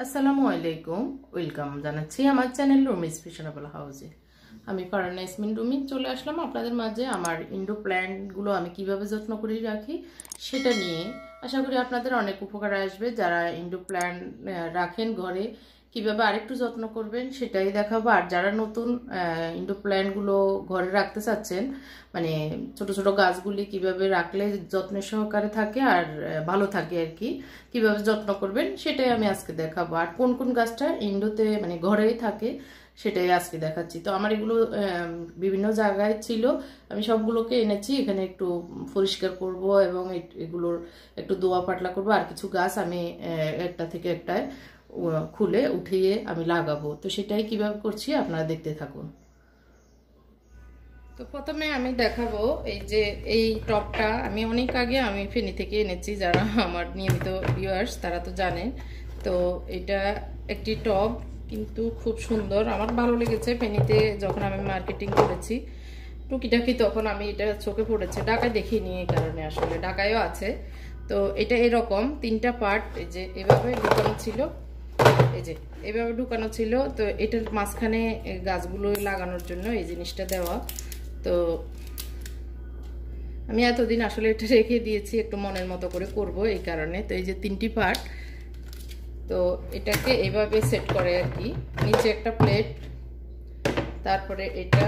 আসসালামু আলাইকুম, ওয়েলকাম জানাচ্ছি আমার চ্যানেল রুমিস ফ্যাশনেবল হাউসে। আমি ফারহানা ইয়াসমিন রুমি চলে আসলাম আপনাদের মাঝে আমার ইনডোর প্ল্যান্টগুলো আমি কিভাবে যত্ন করে রাখি সেটা নিয়ে। আশা করি আপনাদের অনেক উপকার আসবে। যারা ইনডোর প্ল্যান্ট রাখেন ঘরে কিভাবে আরেকটু যত্ন করবেন সেটাই দেখাবো। আর যারা নতুন ইনডোর প্ল্যান্টগুলো ঘরে রাখতে চাচ্ছেন, মানে ছোট ছোট গাছগুলি কিভাবে রাখলে যত্নের সহকারে থাকে আর ভালো থাকে আর কি, কিভাবে যত্ন করবেন সেটাই আমি আজকে দেখাবো। আর কোন কোন গাছটা ইনডোতে মানে ঘরেই থাকে সেটাই আজকে দেখাচ্ছি। তো আমার এগুলো বিভিন্ন জায়গায় ছিল, আমি সবগুলোকে এনেছি এখানে একটু পরিষ্কার করব এবং এগুলোর একটু দোয়া পাতলা করব। আর কিছু গাছ আমি একটা থেকে একটায় খুলে উঠিয়ে আমি লাগাবো। তো সেটাই কিভাবে করছি আপনারা দেখতে থাকুন। তো প্রথমে আমি দেখাবো এই যে এই টবটা আমি অনেক আগে আমি ফেনী থেকে এনেছি, যারা আমার নিয়মিত ভিউয়ার্স তারা তো জানেন। তো এটা একটি টব, কিন্তু খুব সুন্দর, আমার ভালো লেগেছে। ফেনীতে যখন আমি মার্কেটিং করেছি টুকিটাকি তখন আমি এটা চোখে পড়েছে, ঢাকায় দেখিনি এই কারণে, আসলে ঢাকায়ও আছে। তো এটা এরকম তিনটা পার্ট, এই যে এভাবে ঢুকানো ছিল, এই যে এভাবে ঢুকানো ছিল। তো এটার মাঝখানে গাছগুলো লাগানোর জন্য এই জিনিসটা দেওয়া। তো আমি এতদিন আসলে এটা রেখে দিয়েছি, একটু মনের মতো করে করব এই কারণে। তো এই যে তিনটি পার্ট, তো এটাকে এইভাবে সেট করে আর কি। নিচে একটা প্লেট, তারপরে এটা,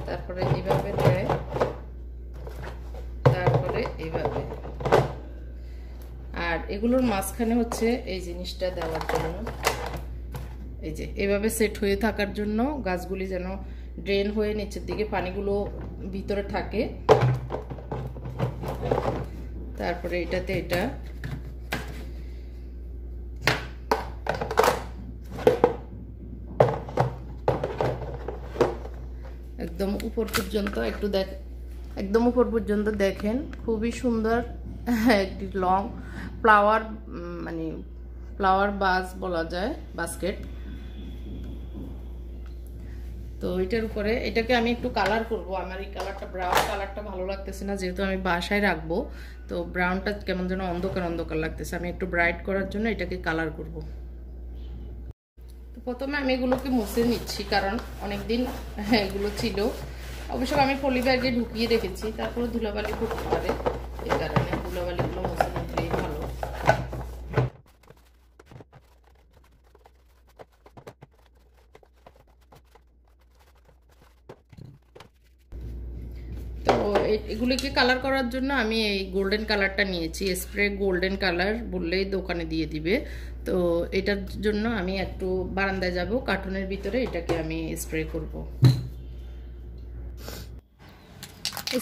তারপরে এইভাবে দেয়, তারপরে এইভাবে। আর এগুলোর মাঝখানে হচ্ছে এই জিনিসটা দেওয়ার জন্য, এই যে এভাবে সেট হয়ে থাকার জন্য গাছগুলি যেন ড্রেন হয়ে নিচের দিকে পানিগুলো ভিতরে থাকে। তারপরে এটাতে এটা একদম উপর পর্যন্ত একটু একদম উপর পর্যন্ত দেখেন, খুবই সুন্দর একটি লং ফ্লাওয়ার, মানে ফ্লাওয়ার বাস বলা যায়, বাস্কেট। তো এটার উপরে এটাকে আমি একটু কালার করব। আমার এই কালারটা ব্রাউন কালারটা ভালো লাগতেছে না, যেহেতু আমি বাসায় রাখবো। তো ব্রাউনটা কেমন যেন অন্ধকার অন্ধকার লাগতেছে, আমি একটু ব্রাইট করার জন্য এটাকে কালার করব। তো প্রথমে আমি এগুলোকে মুছে নিচ্ছি, কারণ অনেকদিন এগুলো ছিল। অবশ্য আমি পলি ব্যাগে ঢুকিয়ে রেখেছি, তারপরে ধুলাবালি করতে পারে, এই কারণে ধুলাবালিগুলো মুছে নিলেই ভালো। তো এগুলিকে কালার করার জন্য আমি এই গোল্ডেন কালারটা নিয়েছি, স্প্রে গোল্ডেন কালার বললেই দোকানে দিয়ে দিবে। তো এটার জন্য আমি একটু বারান্দায় যাব, কার্টুনের ভিতরে এটাকে আমি স্প্রে করব।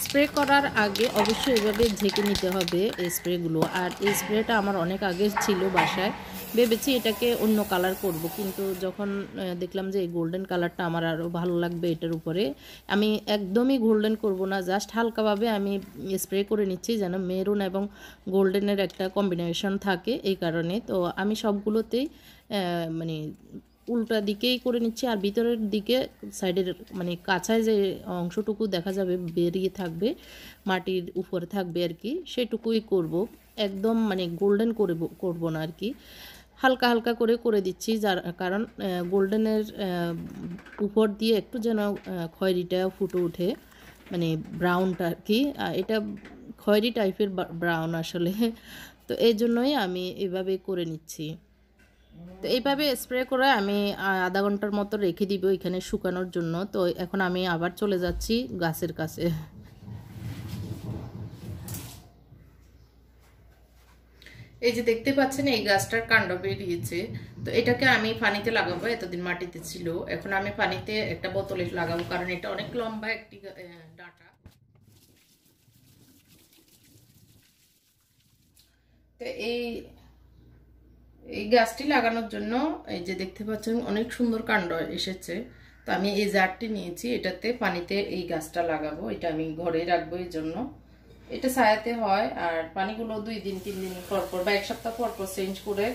স্প্রে করার আগে অবশ্যই এভাবে ঝেঁকে নিতে হবে স্প্রেগুলো। আর এই স্প্রেটা আমার অনেক আগে ছিল বাসায়, ভেবেছি এটাকে অন্য কালার করব, কিন্তু যখন দেখলাম যে এই গোল্ডেন কালারটা আমার আরও ভালো লাগবে এটার উপরে, আমি একদমই গোল্ডেন করব না, জাস্ট হালকাভাবে আমি স্প্রে করে নিচ্ছি যেন মেরুন এবং গোল্ডেনের একটা কম্বিনেশন থাকে এই কারণে। তো আমি সবগুলোতেই মানে উল্টা দিকেই করে নিচ্ছি। আর ভিতরের দিকে সাইডের মানে কাঁচায় যে অংশটুকু দেখা যাবে বেরিয়ে থাকবে, মাটির উপরে থাকবে আর কি, সেটুকুই করব। একদম মানে গোল্ডেন করব না আর কি, হালকা হালকা করে করে দিচ্ছি। যার কারণ গোল্ডেনের উপর দিয়ে একটু যেন খয়েরিটা ফুটে ওঠে, মানে ব্রাউনটা আর কি। এটা খয়েরি টাইপের ব্রাউন আসলে। তো এই জন্যই আমি এভাবে করে নিচ্ছি। তো এইভাবে স্প্রে করে আমি আধা ঘন্টার মতো রেখে দিব এখানে শুকানোর জন্য। তো এখন আমি আবার চলে যাচ্ছি গাছের কাছে। এই যে দেখতে পাচ্ছেন এই গাছটার কাণ্ড বেরিয়েছে। তো এটাকে আমি পানিতে লাগাবো, এতদিন মাটিতে ছিল, এখন আমি পানিতে একটা বোতলে লাগাবো, কারণ এটা অনেক লম্বা একটি ডাঁটা। তো এই গাছটি লাগানোর জন্য এই যে দেখতে পাচ্ছেন অনেক সুন্দর কাণ্ড এসেছে। তো আমি এই জারটি নিয়েছি, এটাতে পানিতে এই গাছটা লাগাবো। এটা আমি ঘরে রাখবো, এই জন্য এটা ছায়াতে হয়। আর পানিগুলো 2 দিন 3 দিন পর পর বা 1 সপ্তাহ পর পর চেঞ্জ করে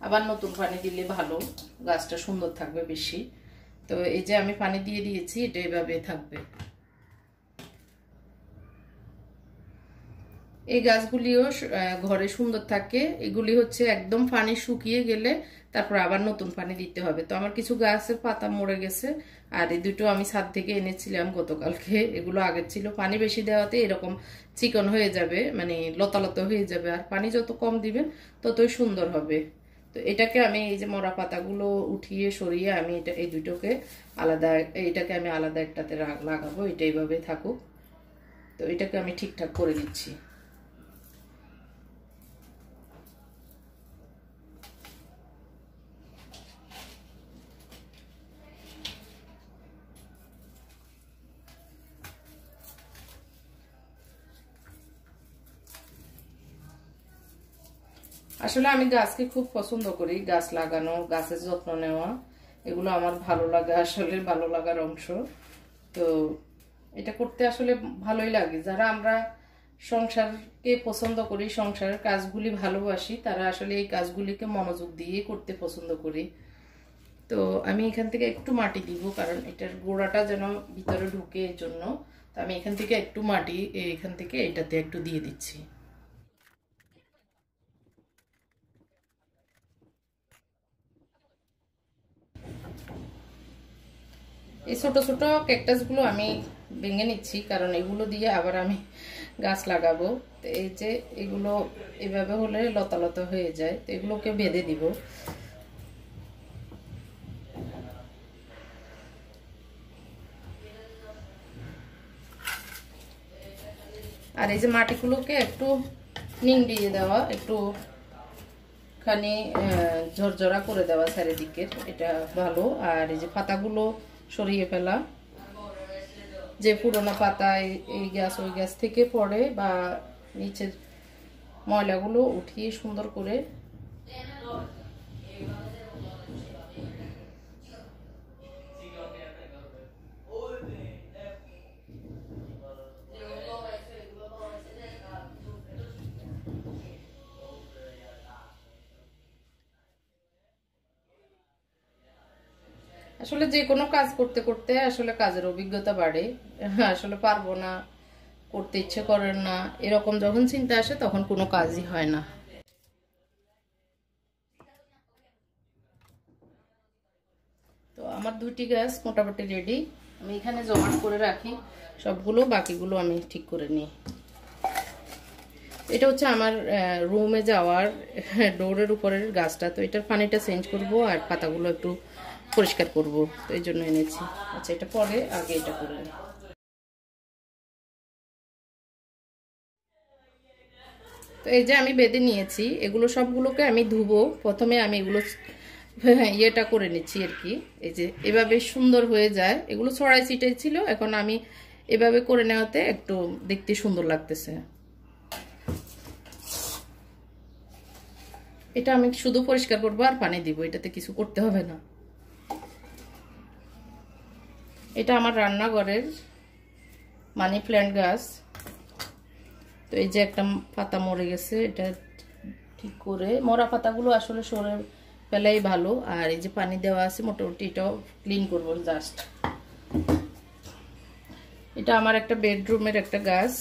আবার নতুন পানি দিলে ভালো, গাছটা সুন্দর থাকবে বেশি। তো এই যে আমি পানি দিয়ে দিয়েছি, এটা এভাবে থাকবে। এই গাছগুলিও ঘরে সুন্দর থাকে। এগুলি হচ্ছে একদম পানি শুকিয়ে গেলে তারপর আবার নতুন পানি দিতে হবে। তো আমার কিছু গাছের পাতা মরে গেছে, আর এই দুটো আমি ছাদ থেকে এনেছিলাম গতকালকে। এগুলো আগের ছিল, পানি বেশি দেওয়াতে এরকম চিকন হয়ে যাবে, মানে লতা লতা হয়ে যাবে, আর পানি যত কম দিবেন ততই সুন্দর হবে। তো এটাকে আমি এই যে মরা পাতাগুলো উঠিয়ে সরিয়ে আমি এটা এই দুটোকে আলাদা, এটাকে আমি আলাদা একটাতে লাগাবো। এটা এইভাবে থাকুক। তো এটাকে আমি ঠিকঠাক করে দিচ্ছি। আসলে আমি গাছকে খুব পছন্দ করি, গাছ লাগানো, গাছের যত্ন নেওয়া, এগুলো আমার ভালো লাগে, আসলে ভালো লাগার অংশ। তো এটা করতে আসলে ভালোই লাগে। যারা আমরা সংসারকে পছন্দ করি, সংসারের কাজগুলি ভালোবাসি, তারা আসলে এই কাজগুলিকে মনোযোগ দিয়ে করতে পছন্দ করি। তো আমি এখান থেকে একটু মাটি দিব, কারণ এটার গোড়াটা যেন ভিতরে ঢুকে, এর জন্য। তো আমি এখান থেকে একটু মাটি এখান থেকে এটাতে একটু দিয়ে দিচ্ছি। এই ছোট ছোট ক্যাকটাসগুলো আমি ভেঙে নিচ্ছি, কারণ এগুলো দিয়ে আবার আমি গাছ লাগাবো। তো এই যে এগুলো এভাবে হলে লতা লতা হয়ে যায়, তো এগুলোকে বেঁধে দিব। আর এই যে মাটিগুলোকে একটু নিংড়িয়ে দেওয়া, একটু খানি ঝরঝরা করে দেওয়া চারিদিকের, এটা ভালো। আর এই যে পাতাগুলো সরিয়ে ফেলা, যে পুরোনো পাতা এই গাছ ওই গাছ থেকে পড়ে বা নিচের ময়লাগুলো উঠিয়ে সুন্দর করে আসলে যে কোনো কাজ করতে করতে আসলে কাজের অভিজ্ঞতা বাড়ে। আসলে পারবো না, করতে ইচ্ছে করেন না, এরকম যখন চিন্তা আসে তখন কোনো কাজই হয় না। তো আমার দুইটি গাছ মোটামুটি রেডি, আমি এখানে জমা করে রাখি সবগুলো, বাকিগুলো আমি ঠিক করে নিই। এটা হচ্ছে আমার রুমে যাওয়ার ডোরের উপরের গাছটা। তো এটার পানিটা চেঞ্জ করব আর পাতাগুলো একটু পরিষ্কার করব, তো এই জন্য এনেছি। আচ্ছা, এটা পরে, আগে এটা করে নিই। তো এই যে আমি বেঁধে নিয়েছি, এগুলো সবগুলোকে আমি ধুবো। প্রথমে আমি এগুলো ইয়েটা করে নিচ্ছি আর কি। এই যে এভাবে সুন্দর হয়ে যায়, এগুলো ছড়াই ছিটাই ছিল, এখন আমি এভাবে করে নেওয়াতে একটু দেখতে সুন্দর লাগতেছে। এটা আমি শুধু পরিষ্কার করবো আর পানি দিব, এটাতে কিছু করতে হবে না। এটা আমার রান্নাঘরের মানি প্ল্যান্ট গাছ। তো এই যে একটা পাতা মরে গেছে, এটা ঠিক করে, মরা পাতাগুলো আসলে সরে ফেলাই ভালো। আর এই যে পানি দেওয়া আছে মোটামুটি, এটাও ক্লিন করবো জাস্ট। এটা আমার একটা বেডরুমের একটা গাছ।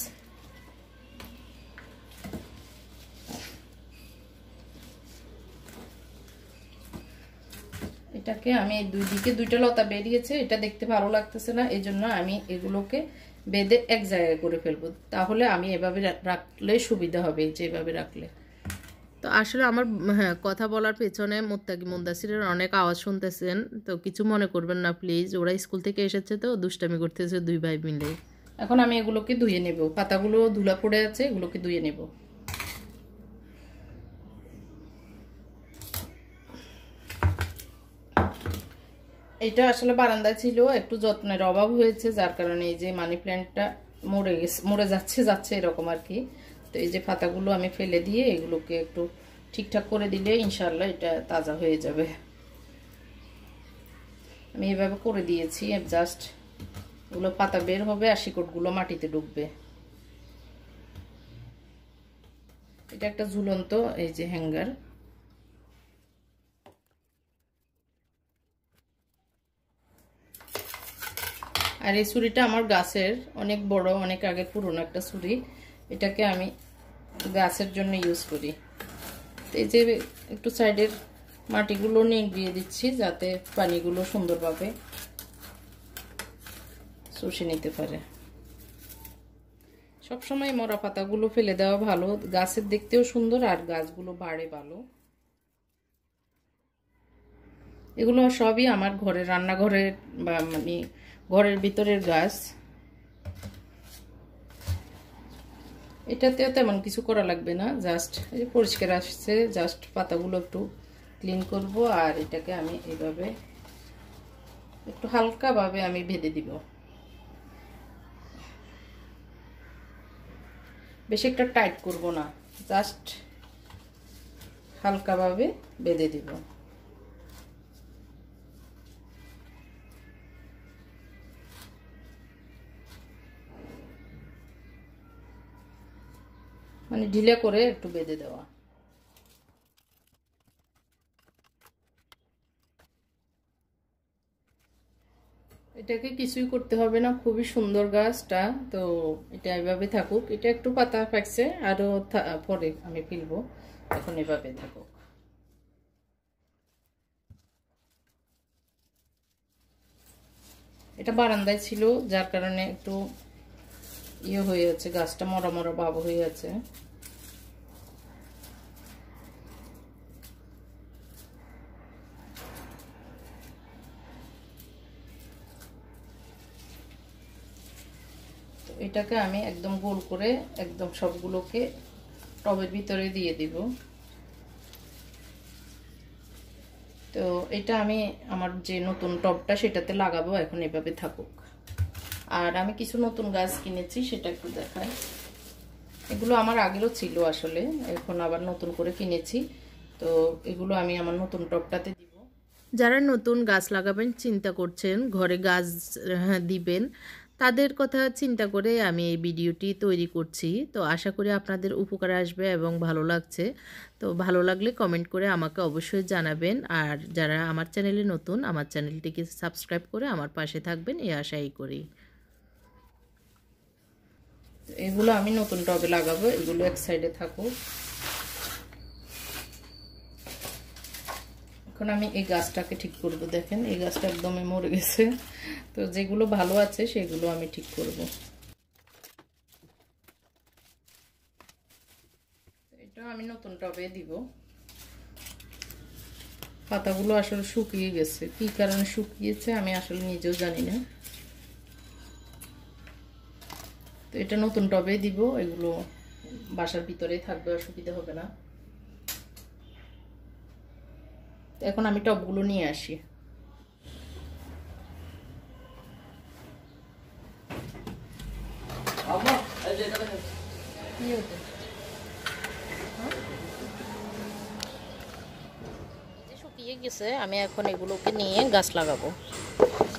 এটাকে আমি দুই দিকে দুইটা লতা বেরিয়েছে, এটা দেখতে ভালো লাগতেছে না, এই জন্য আমি এগুলোকে বেঁধে এক জায়গায় করে ফেলবো। তাহলে আমি এভাবে রাখলে সুবিধা হবে, যেভাবে রাখলে। তো আসলে আমার কথা বলার পেছনে মুত্তাকি মুন্দাসিরের অনেক আওয়াজ শুনতেছেন, তো কিছু মনে করবেন না প্লিজ। ওরা স্কুল থেকে এসেছে তো দুষ্টামি করতেছে দুই ভাই মিলে। এখন আমি এগুলোকে ধুয়ে নেব, পাতাগুলো ধুলা পড়ে আছে, এগুলোকে ধুয়ে নেব। এটা আসলে বারান্দায় ছিল, একটু যত্নের অভাব হয়েছে, যার কারণে এই যে মানি প্ল্যান্টটা মরে যাচ্ছে এরকম আর কি। তো এই যে পাতাগুলো আমি ফেলে দিয়ে এগুলোকে একটু ঠিকঠাক করে দিলে ইনশাল্লাহ এটা তাজা হয়ে যাবে। আমি এভাবে করে দিয়েছি, জাস্ট এগুলো পাতা বের হবে আর শিকড়গুলো মাটিতে ঢুকবে। এটা একটা ঝুলন্ত এই যে হ্যাঙ্গার। আর এই ছুরিটা আমার গাছের অনেক বড়, অনেক আগে পুরনো একটা ছুরি। এটাকে আমি গাছের জন্য ইউজ করি। তো এই যে একটু সাইডের মাটিগুলো নিয়ে দিচ্ছি যাতে পানিগুলো সুন্দরভাবে শুষে নিতে পারে। সবসময় মরা পাতাগুলো ফেলে দেওয়া ভালো, গাছের দেখতেও সুন্দর আর গাছগুলো বাড়ে ভালো। এগুলো সবই আমার ঘরের রান্নাঘরের বা মানে ঘরের ভিতরের গাছ। এটাতেও তেমন কিছু করা লাগবে না, জাস্ট এই পরিষ্কার আসছে, জাস্ট পাতাগুলো একটু ক্লিন করব আর এটাকে আমি এইভাবে একটু হালকাভাবে আমি বেঁধে দিব। বেশি একটা টাইট করব না, জাস্ট হালকাভাবে বেঁধে দিব। মানে ঢিলে করে একটু বেঁধে দেওয়া। এটাকে কিছুই করতে হবে না, খুবই সুন্দর গাছটা। তো এটা এভাবে থাকুক, এটা একটু পাতা পাকছে আরো পরে আমি ফেলবো, এখন এভাবে থাকুক। এটা বারান্দায় ছিল যার কারণে একটু ইয়ে হয়ে আছে, গাছটা মরা মরা ভাব হয়ে আছে। এটাকে আমি একদম গোল করে একদম সবগুলোকে টবের ভিতরে দিয়ে দিব। তো এটা আমি আমার যে নতুন টবটা সেটাতে লাগাবো, এখন এভাবে থাকুক। আর আমি কিছু নতুন গাছ কিনেছি সেটা একটু দেখাই। এগুলো আমার আগেরও ছিল আসলে, এখন আবার নতুন করে কিনেছি। তো এগুলো আমি আমার নতুন টবটাতে দিব। যারা নতুন গাছ লাগাবেন চিন্তা করছেন, ঘরে গাছ দিবেন, তাদের কথা চিন্তা করে আমি এই ভিডিওটি তৈরি করছি। তো আশা করি আপনাদের উপকারে আসবে এবং ভালো লাগছে। তো ভালো লাগলে কমেন্ট করে আমাকে অবশ্যই জানাবেন। আর যারা আমার চ্যানেলে নতুন, আমার চ্যানেলটিকে সাবস্ক্রাইব করে আমার পাশে থাকবেন এই আশাই করি। এগুলো আমি নতুন টবে লাগাবো, এগুলো এক সাইডে থাকুক। এখন আমি এই গাছটাকে ঠিক করব। দেখেন এই গাছটা একদমই মরে গেছে, তো যেগুলো ভালো আছে সেগুলো আমি ঠিক করব। এটা আমি নতুন টবে দিব। পাতাগুলো আসলে শুকিয়ে গেছে, কি কারণে শুকিয়েছে আমি আসলে নিজেও জানি না। তো এটা নতুন টবে দিব, এগুলো বাসার ভিতরেই থাকবে, অসুবিধা হবে না। এখন আমি টবগুলো নিয়ে আসি। শুকিয়ে গেছে, আমি এখন এগুলোকে নিয়ে গাছ লাগাবো।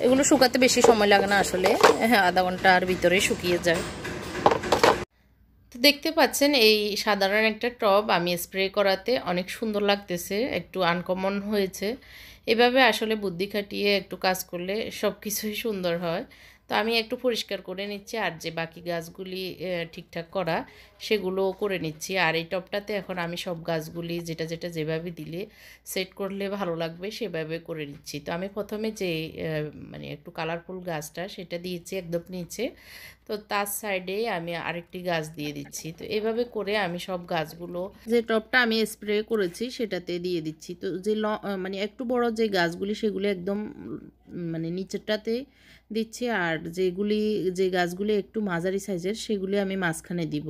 এগুলো শুকাতে বেশি সময় লাগে না আসলে, হ্যাঁ আধা ঘন্টার ভিতরে শুকিয়ে যায়। তো দেখতে পাচ্ছেন এই সাধারণ একটা টব আমি স্প্রে করাতে অনেক সুন্দর লাগতেছে, একটু আনকমন হয়েছে। এভাবে আসলে বুদ্ধি খাটিয়ে একটু কাজ করলে সব কিছুই সুন্দর হয়। তো আমি একটু পরিষ্কার করে নিচ্ছি, আর যে বাকি গাছগুলি ঠিকঠাক করা সেগুলো করে নিচ্ছি। আর এই টবটাতে এখন আমি সব গাছগুলি যেটা যেটা যেভাবে দিলে সেট করলে ভালো লাগবে সেভাবে করে নিচ্ছি। তো আমি প্রথমে যে মানে একটু কালারফুল গাছটা সেটা দিয়েছি একদম নিচে, তো তার সাইডে আমি আরেকটি গাছ দিয়ে দিচ্ছি। তো এভাবে করে আমি সব গাছগুলো যে টবটা আমি স্প্রে করেছি সেটাতে দিয়ে দিচ্ছি। তো যে মানে একটু বড় যে গাছগুলি সেগুলি একদম মানে নিচেরটাতে দিচ্ছি, আর যে গাছগুলি একটু মাঝারি সাইজের সেগুলি আমি মাঝখানে দিব,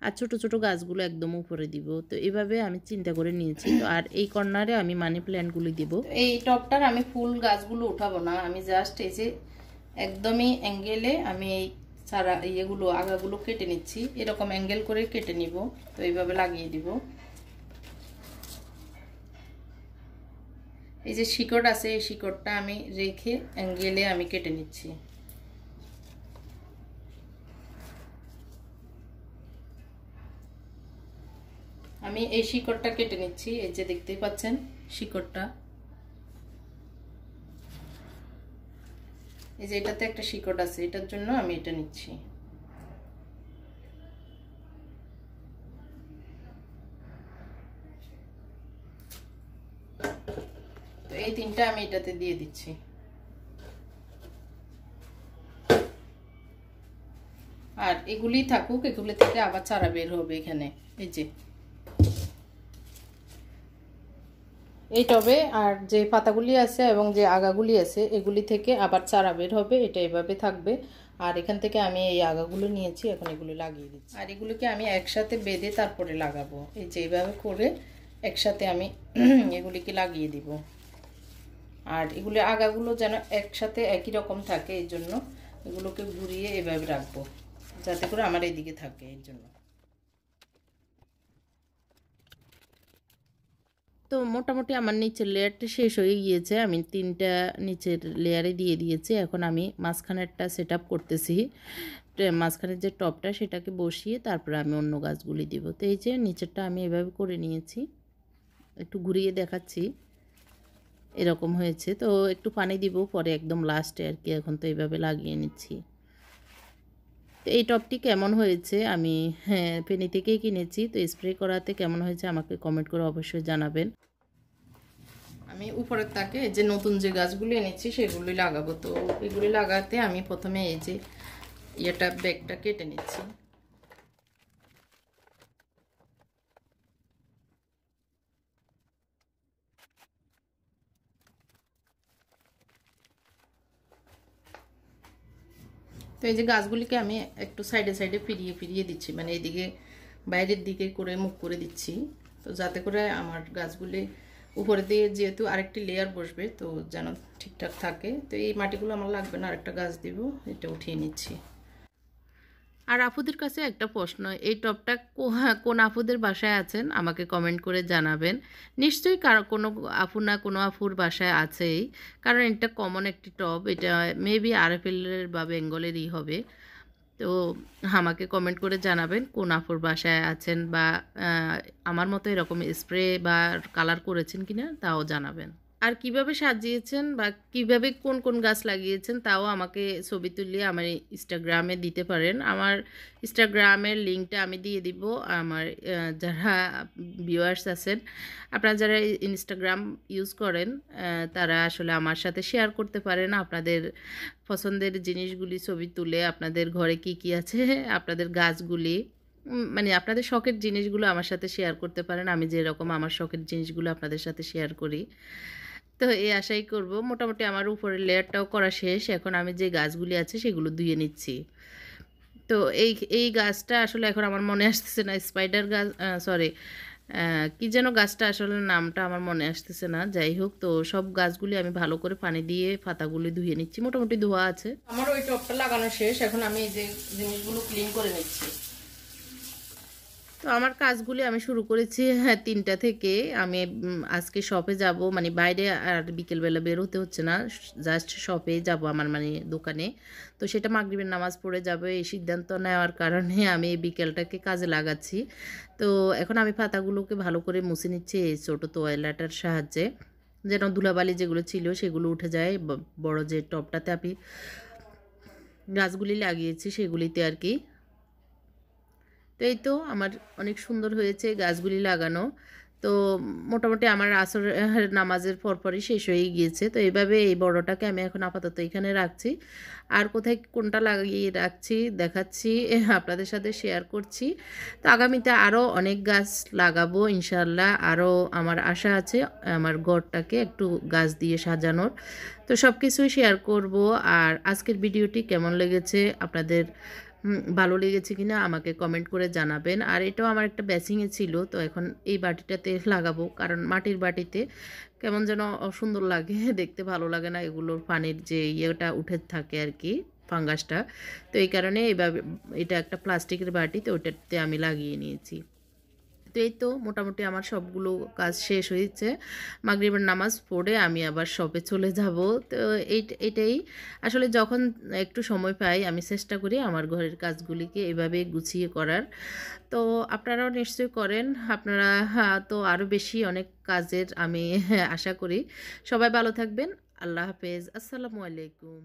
আর ছোট ছোট গাছগুলো একদম উপরে দিব। তো এভাবে আমি চিন্তা করে নিয়েছি। তো আর এই কর্নারে আমি মানি প্ল্যান্টগুলি দিব। এই টবটার আমি ফুল গাছগুলো উঠাবো না, আমি জাস্ট এই যে একদমই অ্যাঙ্গেলে আমি এই সারা ইয়েগুলো আগাগুলো কেটে নিচ্ছি, এরকম অ্যাঙ্গেল করে কেটে নিব। তো এইভাবে লাগিয়ে দিব। এই যে শিকড় আছে এই শিকড়টা আমি রেখে অ্যাঙ্গেলে আমি কেটে নিচ্ছি। আমি এই শিকড়টা কেটে নিচ্ছি, এই যে দেখতেই পাচ্ছেন শিকড়টা, এই যে এটাতে একটা শিকড় আছে, এটার জন্য আমি এটা নিচ্ছি। এই তিনটা আমি এটাতে দিয়ে দিচ্ছি। আর এগুলি থাকুক, এগুলি থেকে আবার চারা বের হবে এখানে, এই যে এই টবে আর যে পাতাগুলি আছে এবং যে আগাগুলি আছে এগুলি থেকে আবার চারা বের হবে, এটা এভাবে থাকবে। আর এখান থেকে আমি এই আগাগুলো নিয়েছি, এখন এগুলো লাগিয়ে দিচ্ছি। আর এগুলোকে আমি একসাথে বেঁধে তারপরে লাগাবো, এই যে এইভাবে করে একসাথে আমি এগুলিকে লাগিয়ে দিব। আর এগুলি আগাগুলো যেন একসাথে একই রকম থাকে, এই জন্য এগুলোকে ঘুরিয়ে এভাবে রাখবো যাতে করে আমার এইদিকে থাকে, এর জন্য। তো মোটামুটি আমার নিচের লেয়ারটা শেষ হয়ে গিয়েছে, আমি 3টা নিচের লেয়ারে দিয়ে দিয়েছি। এখন আমি মাঝখানেরটা সেট আপ করতেছি, মাঝখানের যে টপটা সেটাকে বসিয়ে তারপরে আমি অন্য গাছগুলি দিব। তো এই যে নিচেরটা আমি এভাবে করে নিয়েছি, একটু ঘুরিয়ে দেখাচ্ছি, এরকম হয়েছে। তো একটু পানি দিব পরে একদম লাস্টে আর কি, এখন তো এইভাবে লাগিয়ে নিচ্ছি। তো এই টপটি কেমন হয়েছে, আমি ফেনী থেকেই কিনেছি, তো স্প্রে করাতে কেমন হয়েছে আমাকে কমেন্ট করে অবশ্যই জানাবেন। আমি উপরের তাকে যে নতুন যে গাছগুলি এনেছি সেগুলি লাগাবো। তো এগুলি লাগাতে আমি প্রথমে এই যে এটা ব্যাগটা কেটে নিচ্ছি। তো এই যে গাছগুলিকে আমি একটু সাইডে সাইডে ফিরিয়ে ফিরিয়ে দিচ্ছি, মানে এইদিকে বাইরের দিকে করে মুখ করে দিচ্ছি, তো যাতে করে আমার গাছগুলি উপরে দিয়ে যেহেতু আরেকটি লেয়ার বসবে তো যেন ঠিকঠাক থাকে। তো এই মাটিগুলো আমার লাগবে না, আরেকটা গাছ দিব, এটা উঠিয়ে নিচ্ছি। আর আপুদের কাছে একটা প্রশ্ন, এই টবটা কোন আপুদের বাসায় আছেন আমাকে কমেন্ট করে জানাবেন। নিশ্চয়ই কারো কোনো আপু না কোনো আপুর বাসায় আছেই, কারণ এটা কমন একটি টব, এটা মেবি আরএফএলের বা বেঙ্গলেরই হবে। তো আমাকে কমেন্ট করে জানাবেন কোন আপুর বাসায় আছেন, বা আমার মতো এরকম স্প্রে বা কালার করেছেন কিনা তাও জানাবেন। আর কিভাবে সাজিয়েছেন বা কিভাবে কোন কোন গাছ লাগিয়েছেন তাও আমাকে ছবি তুলিয়ে আমার ইনস্টাগ্রামে দিতে পারেন। আমার ইনস্টাগ্রামের লিঙ্কটা আমি দিয়ে দিব। আমার যারা ভিউয়ার্স আছেন, আপনারা যারা ইনস্টাগ্রাম ইউজ করেন তারা আসলে আমার সাথে শেয়ার করতে পারেন আপনাদের পছন্দের জিনিসগুলি ছবি তুলে, আপনাদের ঘরে কি কি আছে, আপনাদের গাছগুলি, মানে আপনাদের শখের জিনিসগুলো আমার সাথে শেয়ার করতে পারেন, আমি যেরকম আমার শখের জিনিসগুলো আপনাদের সাথে শেয়ার করি। তো এই আশাই করব। মোটামুটি আমার উপরের লেয়ারটাও করা শেষ, এখন আমি যে গাছগুলি আছে সেগুলো ধুয়ে নিচ্ছি। তো এই এই গাছটা আসলে এখন আমার মনে আসতেছে না, স্পাইডার গাছ, সরি কি যেন গাছটা আসলে নামটা আমার মনে আসতেছে না। যাই হোক, তো সব গাছগুলি আমি ভালো করে পানি দিয়ে পাতাগুলি ধুয়ে নিচ্ছি, মোটামুটি ধোয়া আছে। আমার ওই টবটা লাগানো শেষ, এখন আমি এই যে জিনিসগুলো ক্লিন করে নিচ্ছি। তো আমার কাজগুলি আমি শুরু করেছি 3টা থেকে। আমি আজকে শপে যাব, মানে বাইরে আর বিকেলবেলা বের হতে হচ্ছে না, জাস্ট শপে যাব আমার মানে দোকানে। তো সেটা মাগরিবের নামাজ পড়ে যাবে, এই সিদ্ধান্ত নেওয়ার কারণে আমি এই বিকেলটাকে কাজে লাগাচ্ছি। তো এখন আমি পাতাগুলোকে ভালো করে মুছে নিচ্ছি এই ছোটো তোয়ালাটার সাহায্যে, যেন ধুলাবালি যেগুলো ছিল সেগুলো উঠে যায়। বড় যে টবটাতে আমি গাছগুলি লাগিয়েছি সেগুলিতে আর কি। তো এই তো আমার অনেক সুন্দর হয়েছে গাছগুলি লাগানো। তো মোটামুটি আমার আসর নামাজের পরপরই শেষ হয়ে গিয়েছে। তো এইভাবে এই বড়টাকে আমি এখন আপাতত এখানে রাখছি, আর কোথায় কোনটা লাগিয়ে রাখছি দেখাচ্ছি, আপনাদের সাথে শেয়ার করছি। তো আগামীতে আরও অনেক গাছ লাগাবো ইনশাল্লাহ, আরও আমার আশা আছে আমার ঘরটাকে একটু গাছ দিয়ে সাজানোর। তো সব কিছুই শেয়ার করব। আর আজকের ভিডিওটি কেমন লেগেছে, আপনাদের ভালো লেগেছে কিনা আমাকে কমেন্ট করে জানাবেন। আর এটাও আমার একটা বেসিংয়ে ছিল, তো এখন এই বাটিটাতে লাগাবো, কারণ মাটির বাটিতে কেমন যেন অসুন্দর লাগে, দেখতে ভালো লাগে না, এগুলোর পানির যে ইয়েটা উঠে থাকে আর কি, ফাঙ্গাসটা। তো এই কারণে এইভাবে এটা একটা প্লাস্টিকের বাটি, তো ওটাতে আমি লাগিয়ে নিয়েছি। তো এই তো মোটামুটি আমার সবগুলো কাজ শেষ হয়েছে, মাগরিবের নামাজ পড়ে আমি আবার শপে চলে যাব। তো এটাই আসলে যখন একটু সময় পাই আমি চেষ্টা করি আমার ঘরের কাজগুলিকে এভাবে গুছিয়ে করার। তো আপনারাও নিশ্চয়ই করেন, আপনারা তো আরও বেশি অনেক কাজের আমি আশা করি। সবাই ভালো থাকবেন, আল্লাহ হাফেজ, আসসালামু আলাইকুম।